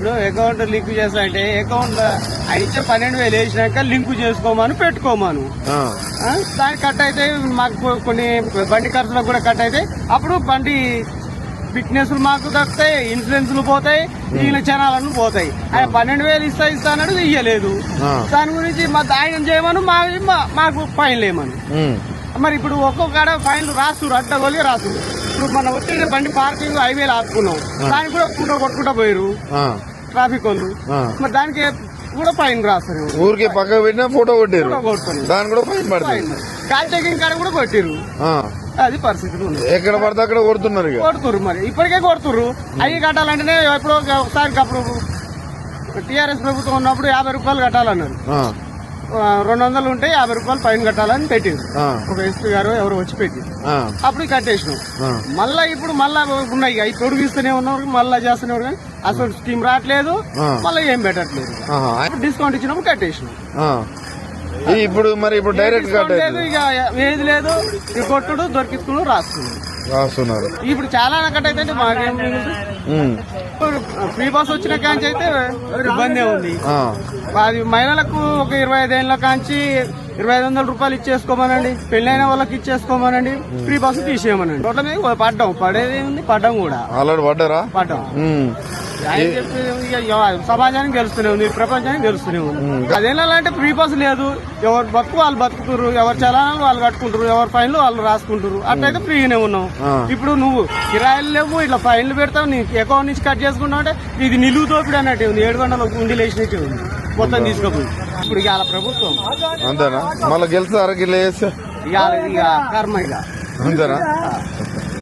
ఇప్పుడు account link చేస్తానంటే account అయితే 12,000 వేసినాక లింక్ చేసుకోమని పెట్టుకోమను. దానికి కట్ అయితే మాకు కొన్ని బండి ఖర్చులకు కూడా కట్ అయితే అప్పుడు బండి ఫిట్నెస్ మాకు దక్కుతాయి, ఇన్సూరెన్స్లు పోతాయి, మిగిలిన ఛానళ్ళు పోతాయి. ఆయన 12,000 ఇస్తా అన్నాడు, ఇయ్యలేదు. దాని గురించి ఆయన చేయమను, మాకు ఫైన్ లేమను. మరి ఇప్పుడు ఒక్కొక్క ఫైన్లు రాస్తున్నారు, అడ్డగోలుగా రాస్తున్నారు. ఇప్పుడు మనం వచ్చే బండి పార్కింగ్ హైవేలు ఆపుకున్నాం, దానికి కూడా ఫోటో కొట్టుకుంటా పోయారు ట్రాఫిక్ వాళ్ళు. మరి దానికి కూడా ఫైన్ రాస్తారు. ఊరికి పక్కకు పెట్టినా ఫోటో కొట్టారు, కొట్టుకుని దాని కూడా ఫైన్ పడుతుంది. కాల్ చెకింగ్ కాడ కూడా కొట్టిరు. అది పరిస్థితులు ఉంది. ఎక్కడ పడితే అక్కడ కొడుతున్నారు, కొడుతురు. మరి ఇప్పటికే కొడుతురు. అవి కట్టాలంటేనే ఎప్పుడో ఒకసారి అప్పుడు టీఆర్ఎస్ ప్రభుత్వం ఉన్నప్పుడు 50 రూపాయలు కట్టాలన్నారు. 200 ఉంటే 50 రూపాయలు ఫైన్ కట్టాలని పెట్టింది ఒక ఎస్పీ గారు ఎవరు వచ్చి పెట్టింది. అప్పుడు కట్టేసినాం. మళ్ళా ఇప్పుడు మళ్ళా ఉన్నాయి, అవి పొడిగిస్తూనే ఉన్నారు, మళ్ళా చేస్తూనే ఉన్నారు. అసలు స్కీమ్ రావట్లేదు, మళ్ళీ ఏం పెట్టట్లేదు. డిస్కౌంట్ ఇచ్చినప్పుడు కట్టేసినాం. ఇప్పుడు మరి ఇప్పుడు డైరెక్ట్ లేదు, ఇక ఏది లేదు, ఇక కొట్టుడు దొరికించుకుని రాస్తున్నారు. ఇప్పుడు చాలా కట్ అయితే మాకేం ఫ్రీ బస్ వచ్చిన కాంచి అయితే ఇబ్బంది ఉంది. అది మహిళలకు ఒక 25 ఏళ్ళ కాంచి 2,500 రూపాయలు ఇచ్చేసుకోమనండి, పెళ్ళైన వాళ్ళకి ఇచ్చేసుకోమనండి, ఫ్రీ బస్సు తీసేయమనండి. రోడ్ల మీద పడ్డాం, పడేది ఉంది, పడ్డాం కూడా. ఆల్రెడీ పడ్డారా? పడ్డాం. సమాజానికి తెలుస్తూనే ఉంది, ప్రపంచానికి తెలుస్తూనే ఉంది. అదేంటే ఫ్రీ బస్ లేదు, ఎవరు బతుకు వాళ్ళు బతుకుతారు, ఎవరు చలానాలు వాళ్ళు కట్టుకుంటారు, ఎవరు ఫైన్లు వాళ్ళు రాసుకుంటారు. అట్లయితే ఫ్రీగానే ఉన్నాం. ఇప్పుడు నువ్వు కిరాయిలు లేవు, ఇట్లా ఫైన్లు పెడతావు, నీ అకౌంట్ నుంచి కట్ చేసుకుంటావు అంటే ఇది నిలువు దోపిడి అన్నట్టు ఉంది. 700 ఉండి లేచినట్టు ఉంది, మొత్తం తీసుకోపోయి. ఇప్పుడు ఇవాళ ప్రభుత్వం అంతేనా? మళ్ళీ గెలిస్తే అరకిలో వేస్తే ఇక కర్మ ఇక అంతేనా?